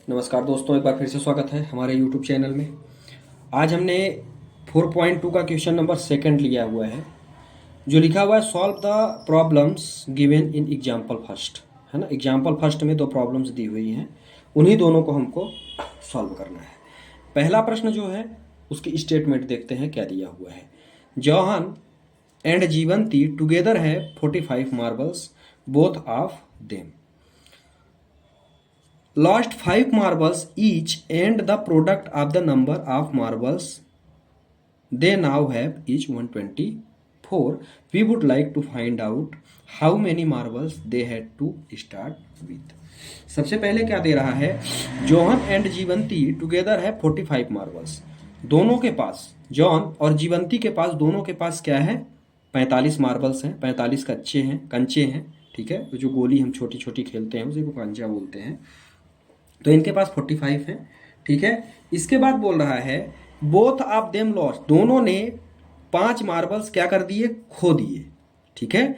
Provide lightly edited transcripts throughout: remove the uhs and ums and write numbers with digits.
नमस्कार दोस्तों, एक बार फिर से स्वागत है हमारे YouTube चैनल में। आज हमने 4.2 का क्वेश्चन नंबर सेकंड लिया हुआ है, जो लिखा हुआ है solve the problems given in example first, है ना। एग्जाम्पल फर्स्ट में दो प्रॉब्लम्स दी हुई हैं, उन्हीं दोनों को हमको सॉल्व करना है। पहला प्रश्न जो है उसकी स्टेटमेंट देखते हैं क्या दिया हुआ है। जॉहन एंड जीवंती टुगेदर है 45 marbles, both of them lost 5 marbles each and the product of the number of marbles they now have is 124. We would like to find out how many marbles they had to start with. सबसे पहले क्या दे रहा है, John and जीवंती together है 45 marbles. दोनों के पास, John और जीवंती के पास, दोनों के पास क्या है, 45 मार्बल्स हैं। 45 कंचे हैं, ठीक है। जो गोली हम छोटी छोटी खेलते हैं उसी को कंचा बोलते हैं। तो इनके पास 45 है, ठीक है। इसके बाद बोल रहा है बोथ ऑफ देम लॉस्ट, दोनों ने 5 मार्बल्स क्या कर दिए, खो दिए, ठीक है।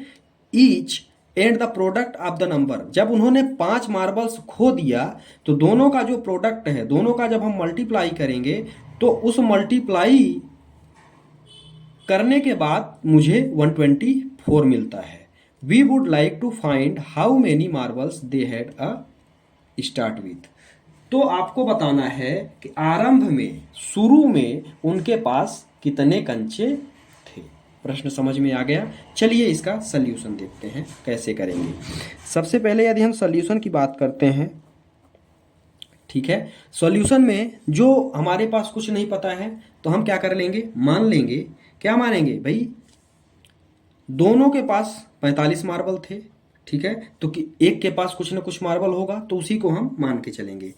Each and the product of the number, जब उन्होंने 5 मार्बल्स खो दिया तो दोनों का जो प्रोडक्ट है, दोनों का जब हम मल्टीप्लाई करेंगे तो उस मल्टीप्लाई करने के बाद मुझे 124 मिलता है। We would like to find how many marbles they had a start with. तो आपको बताना है कि आरंभ में, शुरू में उनके पास कितने कंचे थे। प्रश्न समझ में आ गया। चलिए इसका सल्यूशन देखते हैं कैसे करेंगे। सबसे पहले यदि हम सल्यूशन की बात करते हैं, ठीक है, सॉल्यूशन में जो हमारे पास कुछ नहीं पता है तो हम क्या कर लेंगे, मान लेंगे। क्या मानेंगे भाई, दोनों के पास 45 मार्बल थे, ठीक है। तो कि एक के पास कुछ ना कुछ मार्बल होगा तो उसी को हम मान के चलेंगे।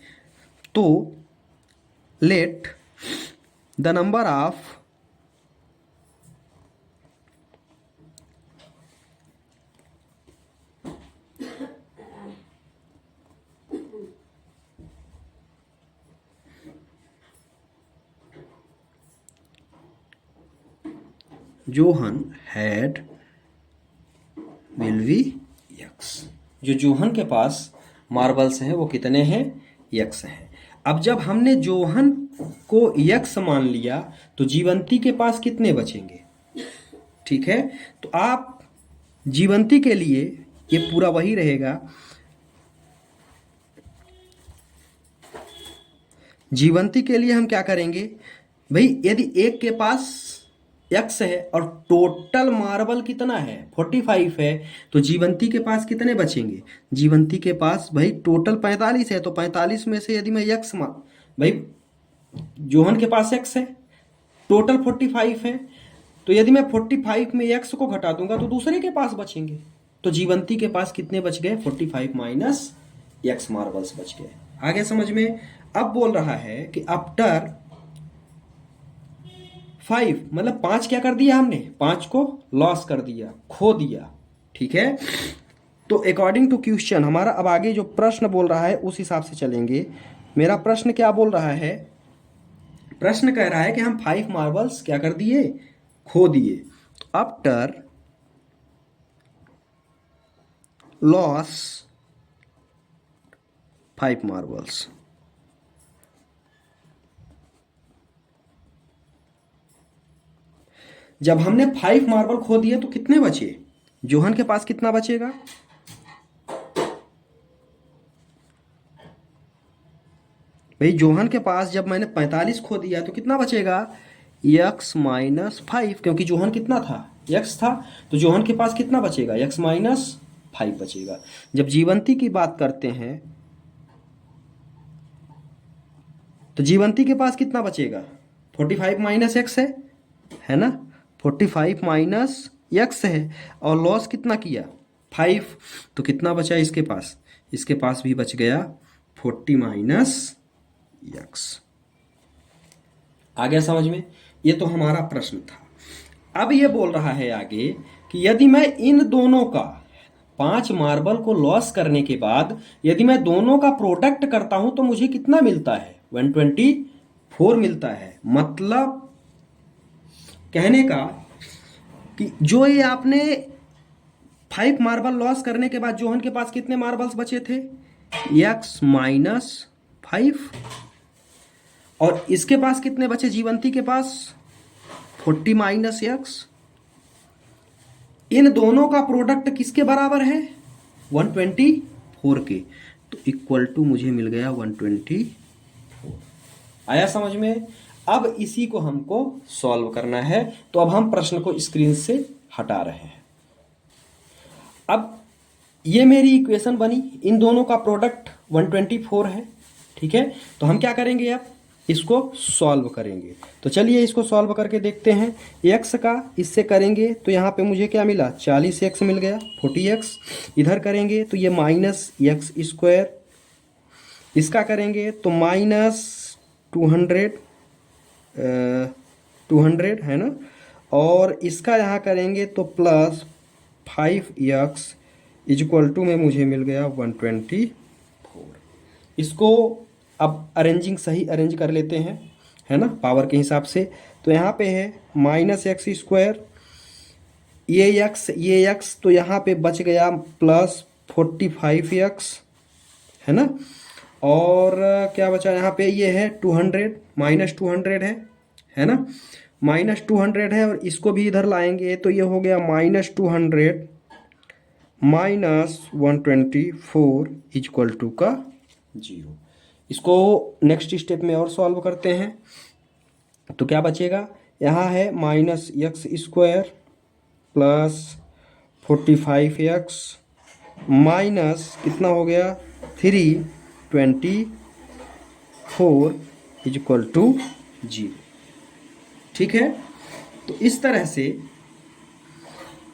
तो let the number of Johan had will be x. जो जोहन के पास मार्बल्स हैं वो कितने हैं, यक्स हैं। अब जब हमने जोहन को यक्स मान लिया तो जीवंती के पास कितने बचेंगे, ठीक है। तो आप जीवंती के लिए ये पूरा वही रहेगा। जीवंती के लिए हम क्या करेंगे भाई, यदि एक के पास एक्स है और टोटल मार्बल कितना है, 45 है, तो जीवंती के पास कितने बचेंगे, जीवंती के पास भाई टोटल 45 है। तो 45 में से यदि मैं एक्स मान, भाई जोहन के पास एक्स है, टोटल 45 है, तो यदि मैं 45 में एक्स को घटा दूंगा तो दूसरे के पास बचेंगे। तो जीवंती के पास कितने बच गए, 45 माइनस एक्स मार्बल्स बच गए। आगे समझ में। अब बोल रहा है कि आफ्टर 5, मतलब 5 क्या कर दिया हमने, 5 को लॉस कर दिया, खो दिया, ठीक है। तो अकॉर्डिंग टू क्वेश्चन हमारा अब आगे जो प्रश्न बोल रहा है उस हिसाब से चलेंगे। मेरा प्रश्न क्या बोल रहा है, प्रश्न कह रहा है कि हम 5 मार्बल्स क्या कर दिए, खो दिए। तो आफ्टर लॉस 5 मार्बल्स, जब हमने 5 मार्बल खो दिए तो कितने बचे, जोहन के पास कितना बचेगा, भाई जोहन के पास जब मैंने 45 खो दिया तो कितना बचेगा, x माइनस 5, क्योंकि जोहन कितना था, x था। तो जोहन के पास कितना बचेगा, x माइनस 5 बचेगा। जब जीवंती की बात करते हैं तो जीवंती के पास कितना बचेगा, 45 माइनस एक्स है ना, 45 माइनस एक्स है, और लॉस कितना किया 5, तो कितना बचा इसके पास, इसके पास भी बच गया 40 माइनस एक्स। आ गया समझ में। ये तो हमारा प्रश्न था। अब ये बोल रहा है आगे कि यदि मैं इन दोनों का 5 मार्बल को लॉस करने के बाद यदि मैं दोनों का प्रोडक्ट करता हूं तो मुझे कितना मिलता है, 124 मिलता है। मतलब कहने का कि जो ये आपने 5 मार्बल लॉस करने के बाद जोहन के पास कितने मार्बल्स बचे थे, x माइनस 5 और इसके पास कितने बचे जीवंती के पास 40 माइनस एक्स। इन दोनों का प्रोडक्ट किसके बराबर है 124 के, तो इक्वल टू मुझे मिल गया 124। आया समझ में। अब इसी को हमको सॉल्व करना है, तो अब हम प्रश्न को स्क्रीन से हटा रहे हैं। अब ये मेरी इक्वेशन बनी, इन दोनों का प्रोडक्ट 124 है, ठीक है। तो हम क्या करेंगे, अब इसको सॉल्व करेंगे। तो चलिए इसको सॉल्व करके देखते हैं। x का इससे करेंगे तो यहाँ पे मुझे क्या मिला 40x मिल गया, 40x। इधर करेंगे तो ये माइनस एक्स स्क्वायर, इसका करेंगे तो माइनस 200 है ना, और इसका यहाँ करेंगे तो प्लस 5x इक्वल टू में मुझे मिल गया 124। इसको अब अरेंजिंग सही अरेंज कर लेते हैं, है ना, पावर के हिसाब से। तो यहाँ पे है माइनस एक्स स्क्वायर, ये एक्स तो यहाँ पे बच गया प्लस 45x, है ना। और क्या बचा यहाँ पे, ये है 200 माइनस 200 है ना, माइनस 200 है, और इसको भी इधर लाएंगे तो ये हो गया माइनस 200 माइनस 124 इक्वल टू का 0। इसको नेक्स्ट स्टेप में और सॉल्व करते हैं। तो क्या बचेगा, यहाँ है minus x square plus 45x minus कितना हो गया 324 इक्वल टू 0, ठीक है। तो इस तरह से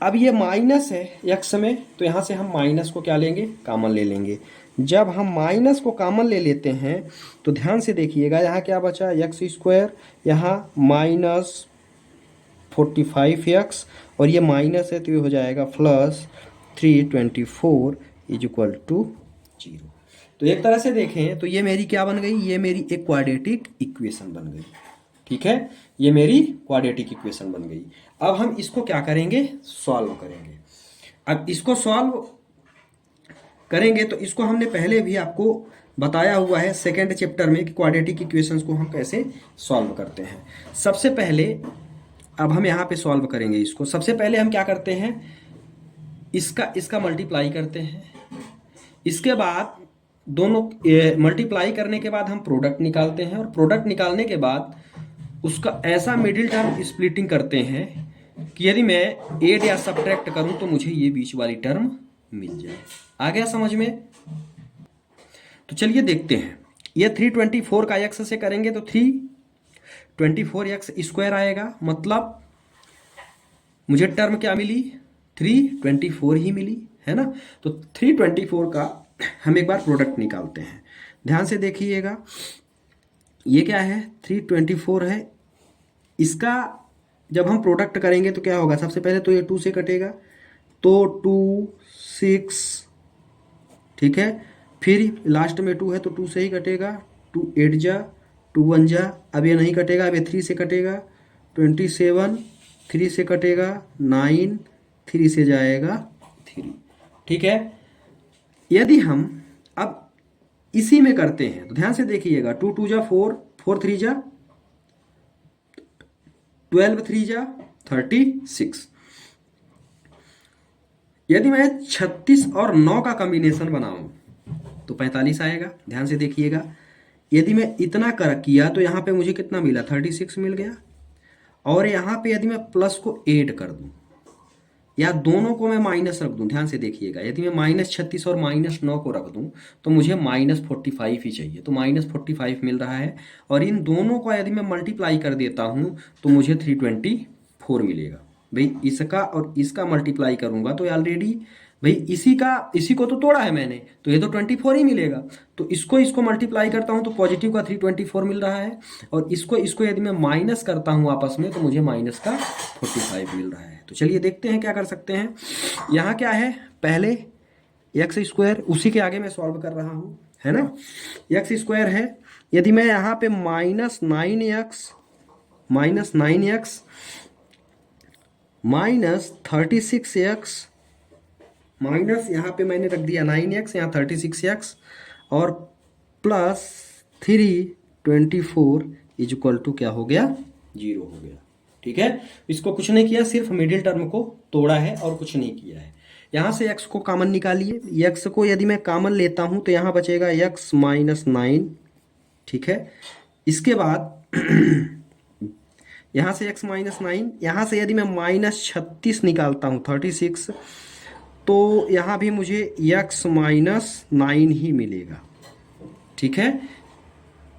अब ये माइनस है x में, तो यहाँ से हम माइनस को क्या लेंगे, कॉमन ले लेंगे। जब हम माइनस को कॉमन ले लेते हैं तो ध्यान से देखिएगा, यहाँ क्या बचा एक्स स्क्वायर, यहाँ माइनस 45x, और ये माइनस है तो ये हो जाएगा प्लस 324 इक्वल टू 0। तो एक तरह से देखें तो ये मेरी क्या बन गई, ये मेरी एक क्वाड्रेटिक इक्वेशन बन गई, ठीक है। ये मेरी क्वाड्रेटिक इक्वेशन बन गई। अब हम इसको क्या करेंगे, सॉल्व करेंगे। अब इसको सॉल्व करेंगे तो इसको हमने पहले भी आपको बताया हुआ है सेकेंड चैप्टर में कि क्वाड्रेटिक इक्वेशंस को हम कैसे सॉल्व करते हैं। सबसे पहले अब हम यहाँ पे सॉल्व करेंगे इसको। सबसे पहले हम क्या करते हैं, इसका मल्टीप्लाई करते हैं, इसके बाद दोनों मल्टीप्लाई करने के बाद हम प्रोडक्ट निकालते हैं, और प्रोडक्ट निकालने के बाद उसका ऐसा मिडिल टर्म स्प्लिटिंग करते हैं कि यदि मैं ऐड या सब्ट्रैक्ट करूं तो मुझे ये बीच वाली टर्म मिल जाए। आ गया समझ में। तो चलिए देखते हैं, ये 324 का x से करेंगे तो 324x स्क्वायर आएगा, मतलब मुझे टर्म क्या मिली 324 ही मिली, है ना। तो 324 का हम एक बार प्रोडक्ट निकालते हैं। ध्यान से देखिएगा, ये क्या है 324 है, इसका जब हम प्रोडक्ट करेंगे तो क्या होगा, सबसे पहले तो ये 2 से कटेगा तो 2 6, ठीक है। फिर लास्ट में 2 है तो 2 से ही कटेगा, 2 8 जा 2 1 जा, अब ये नहीं कटेगा, अब ये 3 से कटेगा 27, 3 से कटेगा 9, 3 से जाएगा 3, ठीक है। यदि हम अब इसी में करते हैं तो ध्यान से देखिएगा, 2 2 जा 4, 4 3 जा 12, 3 जा 36। यदि मैं 36 और 9 का कॉम्बिनेशन बनाऊं तो 45 आएगा। ध्यान से देखिएगा, यदि मैं इतना किया तो यहाँ पे मुझे कितना मिला 36 मिल गया, और यहाँ पे यदि मैं प्लस को ऐड कर दूं या दोनों को मैं माइनस रख दूं, ध्यान से देखिएगा, यदि मैं माइनस 36 और माइनस 9 को रख दूं तो मुझे माइनस 45 ही चाहिए, तो माइनस 45 मिल रहा है। और इन दोनों को यदि मैं मल्टीप्लाई कर देता हूं तो मुझे 324 मिलेगा। भाई इसका और इसका मल्टीप्लाई करूंगा तो ऑलरेडी भाई इसी को तो तोड़ा है मैंने, तो ये तो 24 ही मिलेगा। तो इसको मल्टीप्लाई करता हूं तो पॉजिटिव का 324 मिल रहा है, और इसको यदि मैं माइनस करता हूं आपस में तो मुझे माइनस का 45 मिल रहा है। तो चलिए देखते हैं क्या कर सकते हैं। यहाँ क्या है, पहले एक्स स्क्वायर, उसी के आगे मैं सॉल्व कर रहा हूँ, है ना। एक्स स्क्वायर है, यदि मैं यहाँ पे minus 9x minus 36x minus यहाँ पे मैंने रख दिया 9x, यहाँ 36x, और प्लस 324 इज इक्वल टू क्या हो गया, 0 हो गया। ठीक है, इसको कुछ नहीं किया, सिर्फ मिडिल टर्म को तोड़ा है और कुछ नहीं किया है। यहाँ से x को कॉमन निकालिए, x को यदि मैं कॉमन लेता हूँ तो यहाँ बचेगा x माइनस 9। ठीक है, इसके बाद यहाँ से x माइनस 9, यहाँ से यदि मैं माइनस 36 निकालता हूँ 36, तो यहाँ भी मुझे x माइनस 9 ही मिलेगा। ठीक है,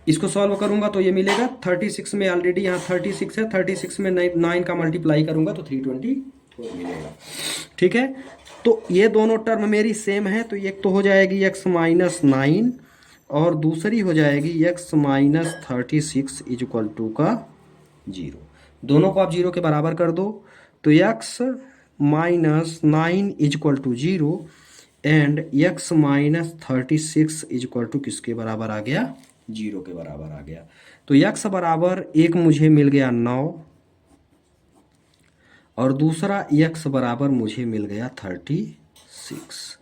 इसको सॉल्व करूंगा तो ये मिलेगा 36 में, ऑलरेडी यहाँ 36 है, 36 में 9 का मल्टीप्लाई करूंगा तो 324 मिलेगा। ठीक है, तो ये दोनों टर्म मेरी सेम है, तो एक तो हो जाएगी x माइनस 9 और दूसरी हो जाएगी x minus 36 is equal to का 0। दोनों को आप 0 के बराबर कर दो तो x minus 9 is equal to 0 and x minus 36 is equal to किसके बराबर आ गया, 0 के बराबर आ गया। तो x बराबर एक मुझे मिल गया 9 और दूसरा x बराबर मुझे मिल गया 36।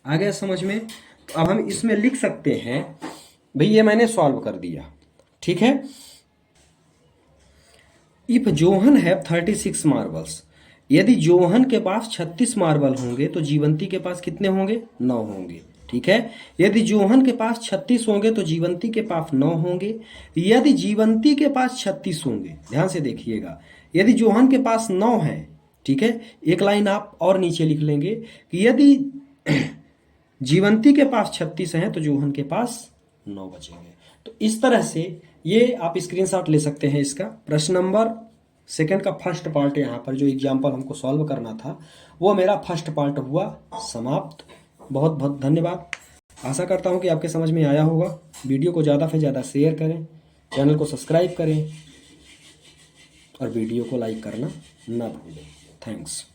आ गया समझ में? तो अब हम इसमें लिख सकते हैं, भाई ये मैंने सॉल्व कर दिया। ठीक है, इफ जोहन हैव 36 मार्बल्स, यदि जोहन के पास 36 मार्बल होंगे तो जीवंती के पास कितने होंगे, 9 होंगे। ठीक है, यदि जोहन के पास 36 होंगे तो जीवंती के पास 9 होंगे। यदि जीवंती के पास 36 होंगे, ध्यान से देखिएगा, यदि जोहन के पास 9 है, ठीक है, एक लाइन आप और नीचे लिख लेंगे कि यदि जीवंती के पास 36 है तो जोहन के पास 9 बचेंगे। तो इस तरह से ये आप स्क्रीनशॉट ले सकते हैं। इसका प्रश्न नंबर सेकंड का फर्स्ट पार्ट यहाँ पर जो एग्जाम्पल हमको सॉल्व करना था वो मेरा फर्स्ट पार्ट हुआ समाप्त। बहुत बहुत धन्यवाद। आशा करता हूँ कि आपके समझ में आया होगा। वीडियो को ज़्यादा से ज़्यादा शेयर करें, चैनल को सब्सक्राइब करें और वीडियो को लाइक करना ना भूलें। थैंक्स।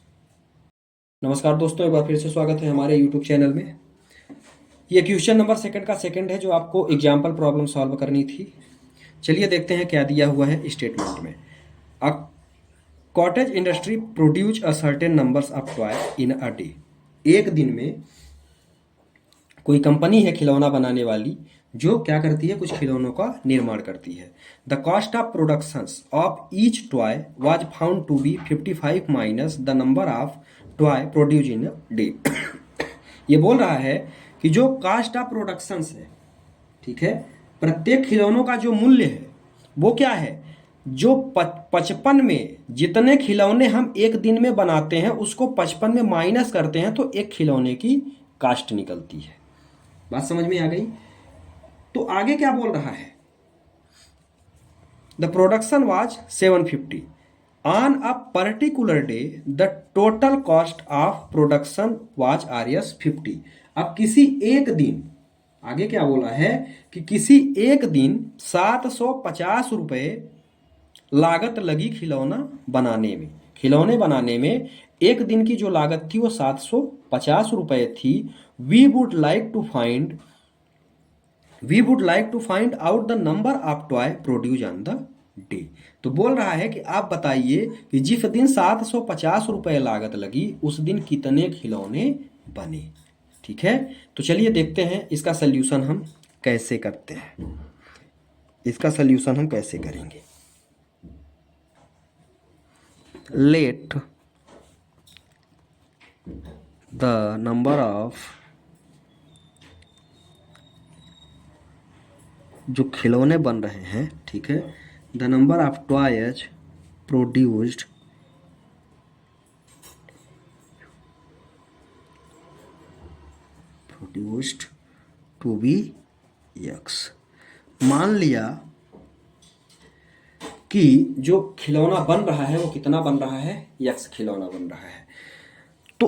नमस्कार दोस्तों, एक बार फिर से स्वागत है हमारे यूट्यूब चैनल में। ये क्वेश्चन नंबर सेकंड का सेकंड है जो आपको एग्जाम्पल प्रॉब्लम सॉल्व करनी थी। चलिए देखते हैं क्या दिया हुआ है स्टेटमेंट में। A cottage industry produce a certain numbers of toy in a day. एक दिन में कोई कंपनी है खिलौना बनाने वाली जो क्या करती है, कुछ खिलौनों का निर्माण करती है। The cost of production of each toy was found to be 55 minus the number of toy produce in a day. ये बोल रहा है कि जो कॉस्ट ऑफ प्रोडक्शन है, ठीक है, प्रत्येक खिलौनों का जो मूल्य है वो क्या है, जो 55 में जितने खिलौने हम एक दिन में बनाते हैं उसको 55 में माइनस करते हैं तो एक खिलौने की कास्ट निकलती है। बात समझ में आ गई? तो आगे क्या बोल रहा है, the production was 750 on a particular day the total cost of production was RS 50। अब किसी एक दिन, आगे क्या बोला है कि किसी एक दिन 750 रुपए लागत लगी खिलौना बनाने में। खिलौने बनाने में एक दिन की जो लागत थी वो 750 रुपए थी। We would like to find out the number of toy produce on the day. तो बोल रहा है कि आप बताइए कि जिस दिन 750 रुपए लागत लगी उस दिन कितने खिलौने बने। ठीक है, तो चलिए देखते हैं इसका सल्यूशन हम कैसे करते हैं। इसका सल्यूशन हम कैसे करेंगे। लेट द नंबर ऑफ, जो खिलौने बन रहे हैं, ठीक है, the number of toys produced to be x। मान लिया कि जो खिलौना बन रहा है वो कितना बन रहा है, x खिलौना बन रहा है। तो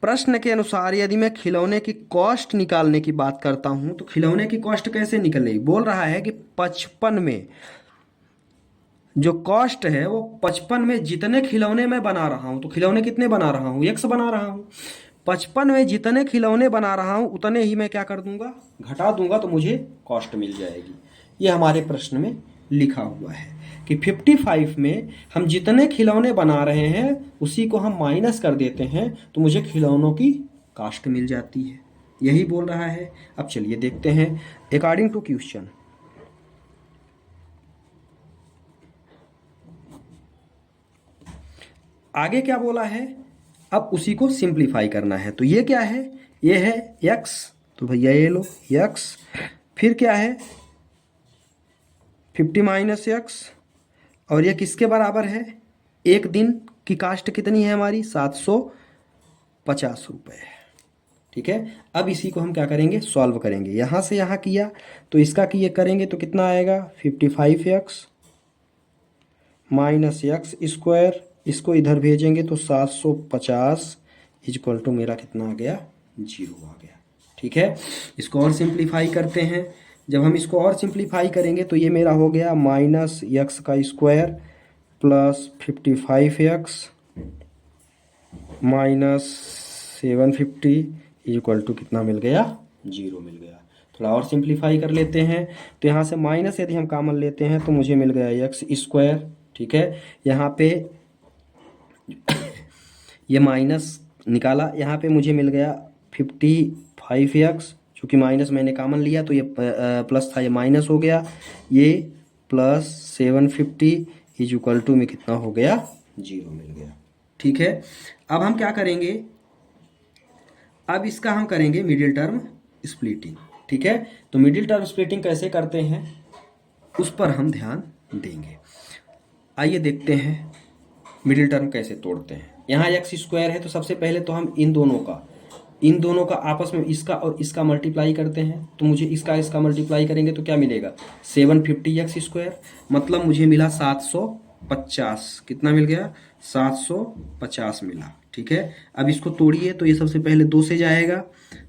प्रश्न के अनुसार यदि मैं खिलौने की कॉस्ट निकालने की बात करता हूं तो खिलौने की कॉस्ट कैसे निकलेगी। बोल रहा है कि 55 में जो कॉस्ट है वो 55 में जितने खिलौने मैं बना रहा हूं, तो खिलौने कितने बना रहा हूं, x बना रहा हूं। 55 में जितने खिलौने बना रहा हूं उतने ही मैं क्या कर दूंगा, घटा दूंगा, तो मुझे कॉस्ट मिल जाएगी। ये हमारे प्रश्न में लिखा हुआ है कि 55 में हम जितने खिलौने बना रहे हैं उसी को हम माइनस कर देते हैं तो मुझे खिलौनों की कास्ट मिल जाती है। यही बोल रहा है। अब चलिए देखते हैं अकॉर्डिंग टू क्वेश्चन। आगे क्या बोला है, अब उसी को सिंप्लीफाई करना है। तो ये क्या है, ये है x, तो भैया ये लो x, फिर क्या है 50 माइनस x, और ये किसके बराबर है, एक दिन की कास्ट कितनी है हमारी 750 रुपये। ठीक है, अब इसी को हम क्या करेंगे, सॉल्व करेंगे। यहाँ से यहाँ किया तो इसका किए करेंगे तो कितना आएगा 55x माइनस एक्स स्क्वायर, इसको इधर भेजेंगे तो 750 इक्वल टू मेरा कितना आ गया, 0 आ गया। ठीक है, इसको और सिंप्लीफाई करते हैं। जब हम इसको और सिंप्लीफाई करेंगे तो ये मेरा हो गया माइनस एक्स का square plus 55x minus 750 equal to कितना मिल गया, 0 मिल गया। थोड़ा और सिंप्लीफाई कर लेते हैं। तो यहाँ से माइनस यदि हम कॉमन लेते हैं तो मुझे मिल गया एक्स स्क्वायर। ठीक है, यहाँ पे ये माइनस निकाला, यहाँ पे मुझे मिल गया 55x, चूँकि माइनस मैंने कॉमन लिया तो ये प्लस था, ये माइनस हो गया, ये प्लस 750 इज इक्वल टू में कितना हो गया, 0 मिल गया। ठीक है, अब हम क्या करेंगे, अब इसका हम करेंगे मिडिल टर्म स्प्लिटिंग। ठीक है, तो मिडिल टर्म स्प्लिटिंग कैसे करते हैं उस पर हम ध्यान देंगे। आइए देखते हैं मिडिल टर्म कैसे तोड़ते हैं। यहाँ एक्स स्क्वायर है तो सबसे पहले तो हम इन दोनों का आपस में इसका और इसका मल्टीप्लाई करते हैं। तो मुझे इसका मल्टीप्लाई करेंगे तो क्या मिलेगा 750x स्क्वायर, मतलब मुझे मिला 750, कितना मिल गया 750 मिला। ठीक है, अब इसको तोड़िए तो ये सबसे पहले 2 से जाएगा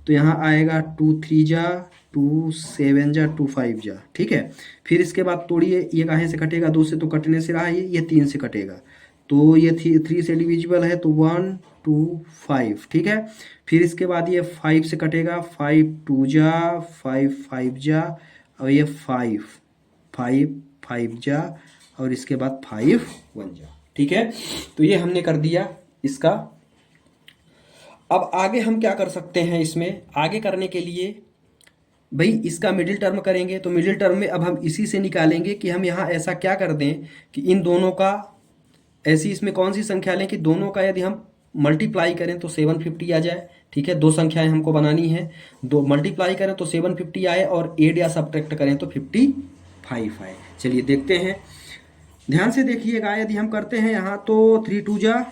तो यहाँ आएगा 2 3 जा 2 7 जा 2 5 जा। ठीक है, फिर इसके बाद तोड़िए, ये कहाँ से कटेगा, 2 से तो कटने से रहा, ये 3 से कटेगा तो ये 3 से डिविजिबल है तो 1 2 5। ठीक है, फिर इसके बाद ये 5 से कटेगा, 5 2 जा 5 5 जा, और ये 5 5 5 जा, और इसके बाद 5 1 जा। ठीक है, तो ये हमने कर दिया इसका। अब आगे हम क्या कर सकते हैं, इसमें आगे करने के लिए भाई इसका मिडिल टर्म करेंगे। तो मिडिल टर्म में अब हम इसी से निकालेंगे कि हम यहाँ ऐसा क्या कर दें कि इन दोनों का, ऐसी इसमें कौन सी संख्या लें कि दोनों का यदि हम मल्टीप्लाई करें तो 750 आ जाए। ठीक है, दो संख्याएं हमको बनानी है, दो मल्टीप्लाई करें तो 750 आए और एड या सब्ट्रैक्ट करें तो 55 आए। चलिए देखते हैं, ध्यान से देखिएगा। यदि हम करते हैं यहाँ तो 3 2 जा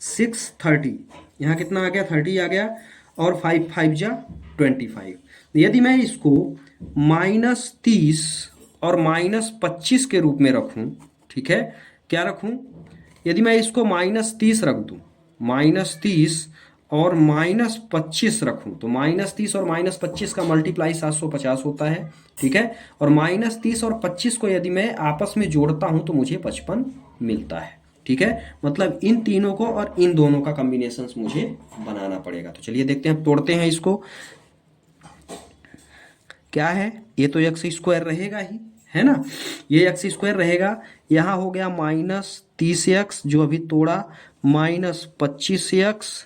6 30, यहाँ कितना आ गया 30 आ गया, और 5 5 जा 25। यदि मैं इसको -30 और -25 के रूप में रखूं, ठीक है, क्या रखूं, यदि मैं इसको -30 रख दूं, -30 और -25 रखूं तो -30 और -25 का मल्टीप्लाई 750 होता है। ठीक है, और -30 और 25 को यदि मैं आपस में जोड़ता हूं तो मुझे 55 मिलता है। ठीक है, मतलब इन तीनों को और इन दोनों का कॉम्बिनेशन मुझे बनाना पड़ेगा। तो चलिए देखते हैं, तोड़ते हैं इसको। क्या है, ये तो एक्स स्क्वायर रहेगा ही, है ना, ये एक्स स्क्वायर रहेगा। यहाँ हो गया -30x जो अभी तोड़ा, -25x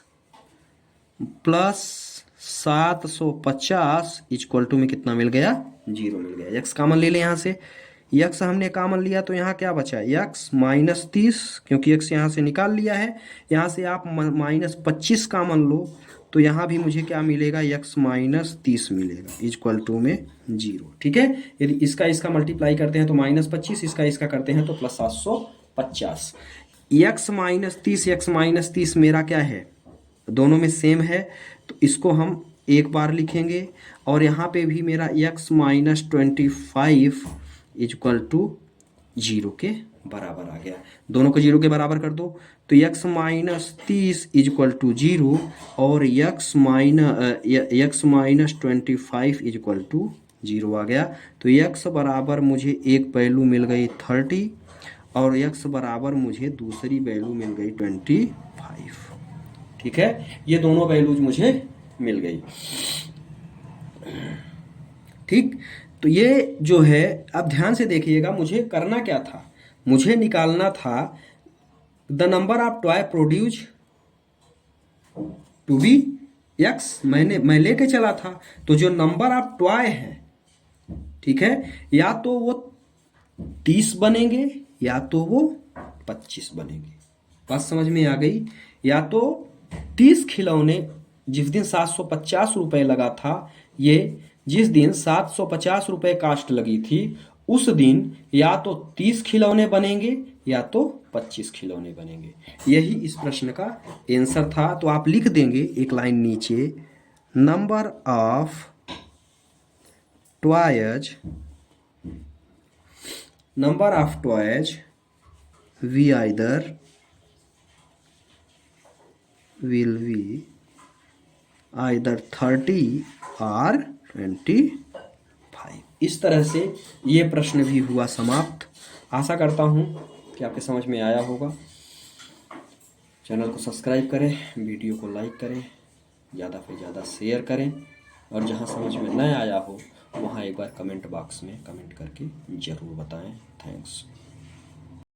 प्लस 750 इक्वल टू में कितना मिल गया, 0 मिल गया। एक्स कॉमन ले लें यहाँ से, एक्स हमने कॉमन लिया तो यहाँ क्या बचा, एक्स -30, क्योंकि एक्स यहाँ से निकाल लिया है। यहाँ से आप -25 कॉमन लो तो यहाँ भी मुझे क्या मिलेगा, एक्स -30 मिलेगा इक्वल टू में 0। ठीक है, यदि इसका मल्टीप्लाई करते हैं तो -25, इसका करते हैं तो प्लस 750। एक्स -30 मेरा क्या है, दोनों में सेम है तो इसको हम एक बार लिखेंगे, और यहाँ पे भी मेरा x -25 इक्वल टू 0 के बराबर आ गया। दोनों को 0 के बराबर कर दो तो x -30 इक्वल टू 0 और x -25 इक्वल टू 0 आ गया। तो x बराबर मुझे एक वैल्यू मिल गई 30 और x बराबर मुझे दूसरी वैल्यू मिल गई 25। ठीक है, ये दोनों वैल्यूज मुझे मिल गई। ठीक, तो ये जो है, अब ध्यान से देखिएगा, मुझे करना क्या था, मुझे निकालना था the number of toy produce to be x मैं लेके चला था, तो जो नंबर ऑफ टॉय है, ठीक है, या तो वो 30 बनेंगे या तो वो 25 बनेंगे। बात समझ में आ गई? या तो 30 खिलौने, जिस दिन 750 रुपए लगा था, ये जिस दिन 750 रुपए कास्ट लगी थी, उस दिन या तो 30 खिलौने बनेंगे या तो 25 खिलौने बनेंगे। यही इस प्रश्न का आंसर था। तो आप लिख देंगे एक लाइन नीचे, number of toys, number of toys we either will be either 30 or 25। इस तरह से ये प्रश्न भी हुआ समाप्त। आशा करता हूँ कि आपके समझ में आया होगा। चैनल को सब्सक्राइब करें, वीडियो को लाइक करें, ज़्यादा से ज़्यादा शेयर करें, और जहाँ समझ में न आया हो वहाँ एक बार कमेंट बॉक्स में कमेंट करके ज़रूर बताएं। थैंक्स।